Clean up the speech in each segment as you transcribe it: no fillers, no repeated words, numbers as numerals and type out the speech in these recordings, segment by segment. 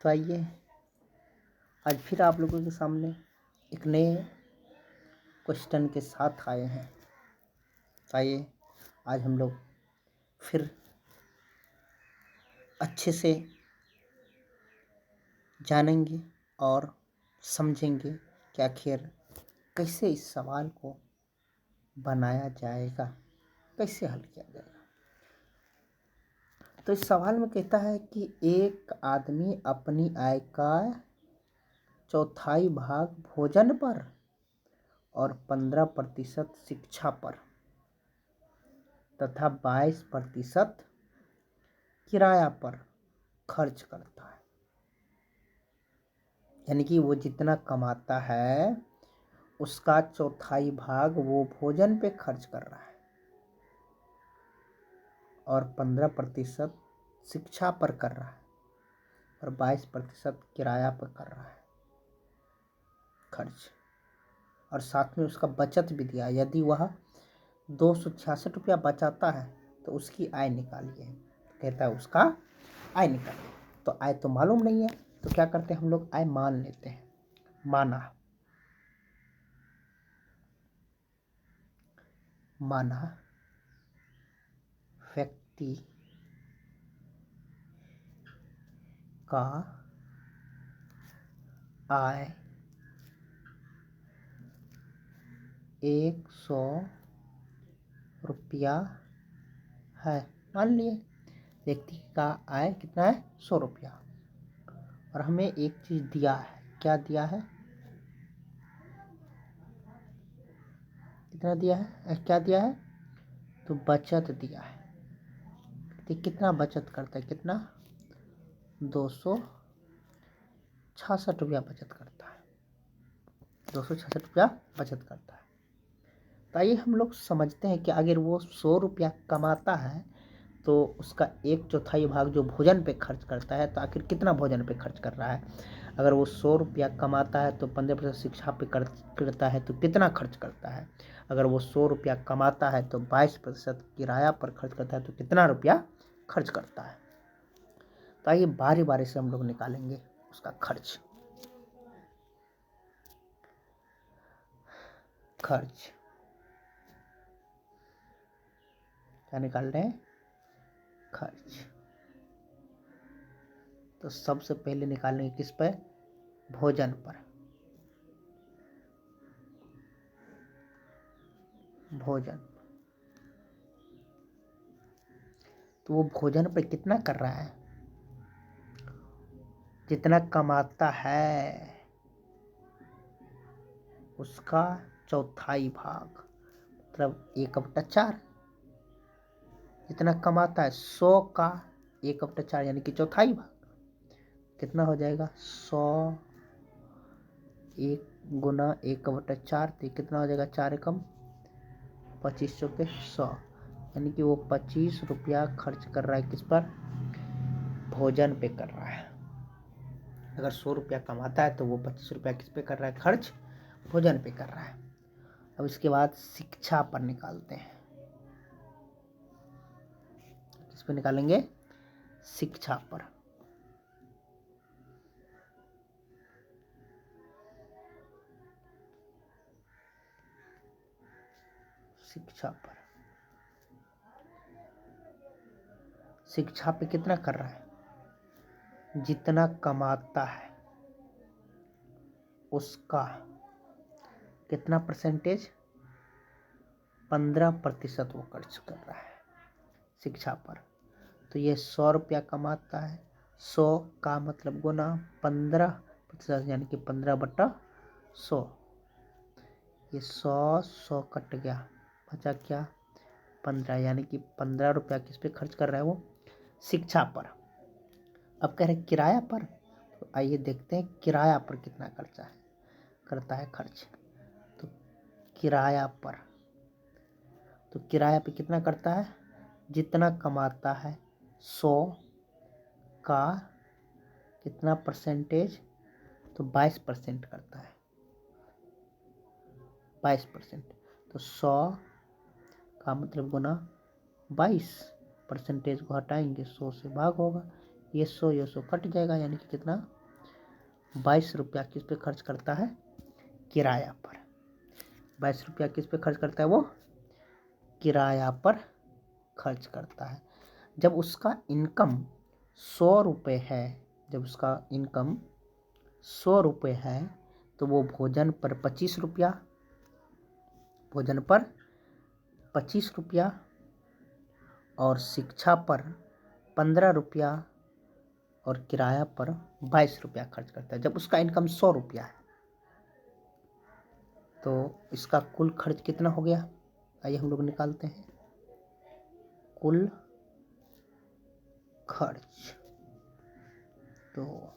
तो आइए आज फिर आप लोगों के सामने एक नए क्वेश्चन के साथ आए हैं। तो आइए आज हम लोग फिर अच्छे से जानेंगे और समझेंगे कि आखिर कैसे इस सवाल को बनाया जाएगा, कैसे हल किया जाएगा। तो इस सवाल में कहता है कि एक आदमी अपनी आय का चौथाई भाग भोजन पर और 15% शिक्षा पर तथा 22% किराया पर खर्च करता है। यानी कि वो जितना कमाता है उसका चौथाई भाग वो भोजन पे खर्च कर रहा है और 15% शिक्षा पर कर रहा है और 22% किराया पर कर रहा है खर्च। और साथ में उसका बचत भी दिया। यदि वह 266 रुपया बचाता है तो उसकी आय निकालिए। कहता है उसका आय निकालिए। तो आय तो मालूम नहीं है तो क्या करते हैं हम लोग, आय मान लेते हैं। माना व्यक्ति का आय 100 रुपया है। मान लिए व्यक्ति का आय कितना है, 100 रुपया। और हमें एक चीज दिया है। क्या दिया है, कितना दिया है, क्या दिया है, तो बचत दिया है। तो कितना बचत करता है, कितना, 266 रुपया बचत करता है। 266 रुपया बचत करता है। तो आइए हम लोग समझते हैं कि अगर वो 100 रुपया कमाता है तो उसका 1/4 भाग जो भोजन पे खर्च करता है, तो आखिर कितना भोजन पे खर्च कर रहा है। अगर वो 100 रुपया कमाता है तो 15% शिक्षा पे करता है तो कितना खर्च करता है। अगर वो 100 रुपया कमाता है तो 22% किराया पर खर्च करता है तो कितना रुपया खर्च करता है। तो आइए बारी बारी से हम लोग निकालेंगे उसका खर्च। क्या निकाल रहे हैं, खर्च। तो सबसे पहले निकालेंगे किस पर, भोजन पर। भोजन, तो वो भोजन पर कितना कर रहा है, जितना कमाता है उसका चौथाई भाग, मतलब 1/4। जितना कमाता है 100 का 1/4 यानी कि चौथाई भाग। कितना हो जाएगा, 100 1 गुना 1/4, तो कितना हो जाएगा, 4 एकम 25 चौके 100। यानी कि वो 25 रुपया खर्च कर रहा है किस पर, भोजन पे कर रहा है। अगर 100 रुपया कमाता है तो वो 25 रुपया किस पे कर रहा है, खर्च भोजन पे कर रहा है। अब इसके बाद शिक्षा पर निकालते हैं। किस पे निकालेंगे, शिक्षा पर। शिक्षा पर, शिक्षा पे कितना कर रहा है, जितना कमाता है उसका कितना परसेंटेज, 15% वो खर्च कर रहा है शिक्षा पर। तो ये 100 रुपया कमाता है, 100 का मतलब गुना 15% यानी कि 15/100। ये 100 कट गया, बचा क्या, 15, यानी कि 15 रुपया किस पे खर्च कर रहा है वो, शिक्षा पर। अब कह रहे किराया पर, तो आइए देखते हैं किराया पर कितना खर्चा है, करता है खर्च। तो किराया पर, तो किराया पे कितना करता है, जितना कमाता है 100 का कितना परसेंटेज, तो 22% करता है, 22%। तो 100 का मतलब गुना 22, परसेंटेज को हटाएंगे 100 से भाग होगा, ये 100 कट जाएगा, यानी कि कितना 22 रुपया किस पे खर्च करता है, किराया पर। 22 रुपया किस पे खर्च करता है, वो किराया पर खर्च करता है। जब उसका इनकम 100 रुपये है, जब उसका इनकम 100 रुपये है, तो वो भोजन पर 25 रुपया, भोजन पर 25 रुपया और शिक्षा पर 15 रुपया और किराया पर 22 रुपया खर्च करता है। जब उसका इनकम 100 रुपया है, तो इसका कुल खर्च कितना हो गया, आइए हम लोग निकालते हैं। कुल खर्च, तो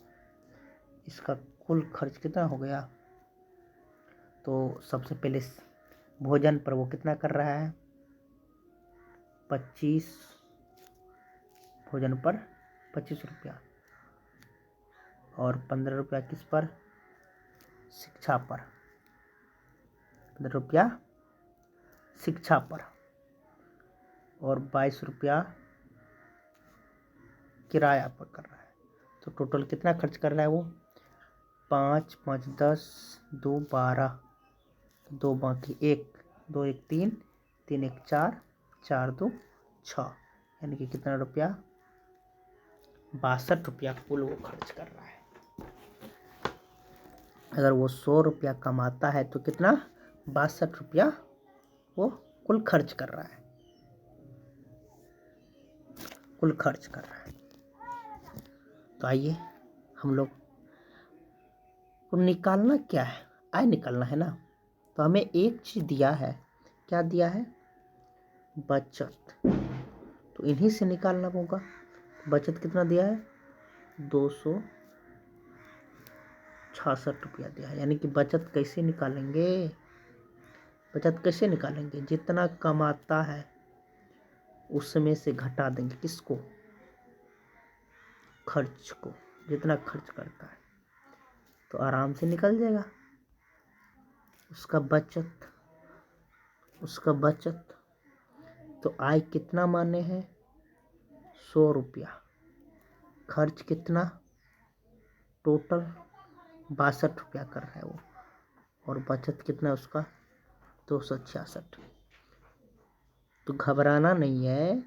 इसका कुल खर्च कितना हो गया, तो सबसे पहले भोजन पर वो कितना कर रहा है, 25, भोजन पर 25 रुपया और 15 रुपया किस पर, शिक्षा पर, 15 रुपया शिक्षा पर और 22 रुपया किराया पर कर रहा है। तो टोटल कितना खर्च कर रहा है वो, 5 5 10 2 12, 2 बाकी 1, 2 1 3, 3 1 4, 4 2 6, यानी कि कितना रुपया, 62 रुपया कुल वो खर्च कर रहा है। अगर वो 100 रुपया कमाता है तो कितना, 62 रुपया वो कुल खर्च कर रहा है, कुल खर्च कर रहा है। तो आइए हम लोग को निकालना क्या है, आय निकालना है ना। तो हमें एक चीज़ दिया है, क्या दिया है, बचत, तो इन्हीं से निकालना होगा। बचत कितना दिया है, 266 रुपया दिया है। यानी कि बचत कैसे निकालेंगे, बचत कैसे निकालेंगे, जितना कमाता है उसमें से घटा देंगे, किसको, खर्च को, जितना खर्च करता है, तो आराम से निकल जाएगा उसका बचत, उसका बचत। तो आय कितना माने हैं, 100 रुपया, खर्च कितना, टोटल 62 रुपया कर रहा है वो, और बचत कितना उसका, 266। तो घबराना नहीं है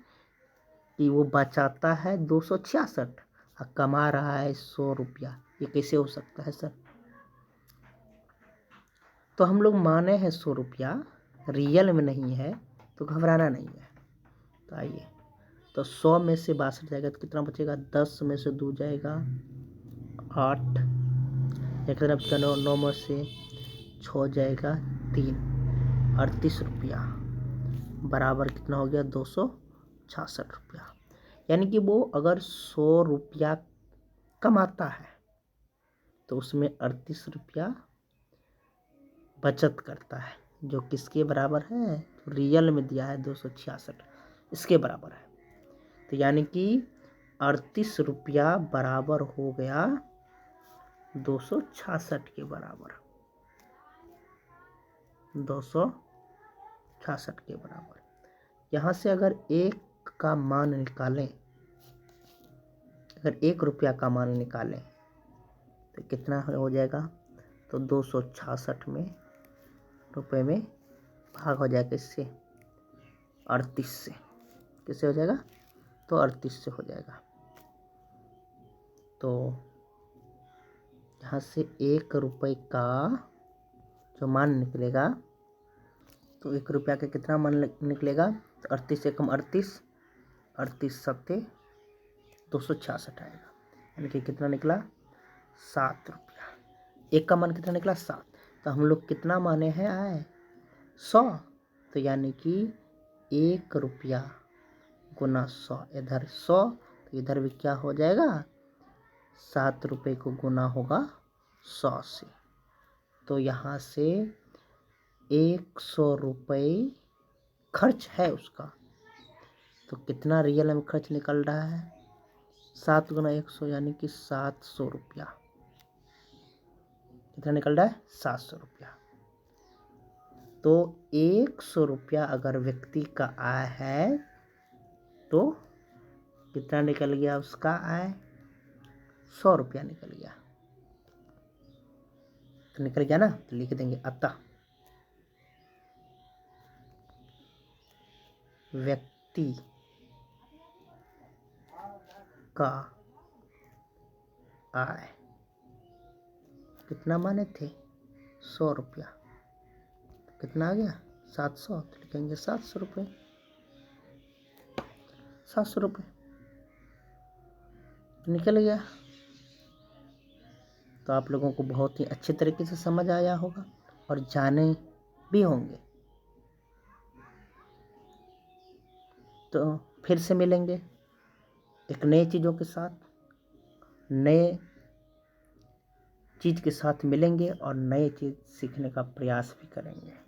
कि वो बचाता है 266 और कमा रहा है 100 रुपया, ये कैसे हो सकता है सर। तो हम लोग माने हैं 100 रुपया, रियल में नहीं है, तो घबराना नहीं है। तो आइए, तो 100 में से 62 जाएगा तो कितना बचेगा, 10 में से 2 जाएगा 8, एक तरफ 9 में से 6 जाएगा 3, 38 रुपया बराबर कितना हो गया, 266 रुपया। यानी कि वो अगर 100 रुपया कमाता है तो उसमें 38 रुपया बचत करता है, जो किसके बराबर है, तो रियल में दिया है 266, इसके बराबर है। तो यानी कि 38 रुपया बराबर हो गया 266 के बराबर, 266 के बराबर। यहाँ से अगर 1 का मान निकालें, अगर 1 रुपया का मान निकालें तो कितना हो जाएगा, तो 266 में रुपए में भाग हो जाएगा, इससे 38 से, किससे हो जाएगा, तो 38 से हो जाएगा। तो यहाँ से 1 रुपये का जो मान निकलेगा, तो 1 रुपया का कितना मान निकलेगा, तो 38 से कम 38, 38 सत्ते 266 आएगा, यानी कि कितना निकला, 7 रुपया। 1 का मान कितना निकला, 7। तो हम लोग कितना माने हैं आए, 100। तो यानी कि 1 रुपया गुना 100, इधर 100 तो इधर भी क्या हो जाएगा, 7 रुपये को गुना होगा 100 से। तो यहाँ से 100 रुपये खर्च है उसका, तो कितना रियल में खर्च निकल रहा है, 7 गुना 100 यानी कि 700 रुपया, कितना निकल रहा है, 700 रुपया। तो 100 रुपया अगर व्यक्ति का आय है तो कितना निकल गया उसका आय, 100 रुपया निकल गया। तो निकल गया ना, तो लिख देंगे अतः व्यक्ति का आय कितना माने थे 100 रुपया, कितना आ गया 700, तो लिखेंगे 700 रुपये, 700 रुपये निकल गया। तो आप लोगों को बहुत ही अच्छे तरीके से समझ आया होगा और जाने भी होंगे। तो फिर से मिलेंगे एक नए चीज़ों के साथ, नए चीज़ के साथ मिलेंगे और नए चीज़ सीखने का प्रयास भी करेंगे।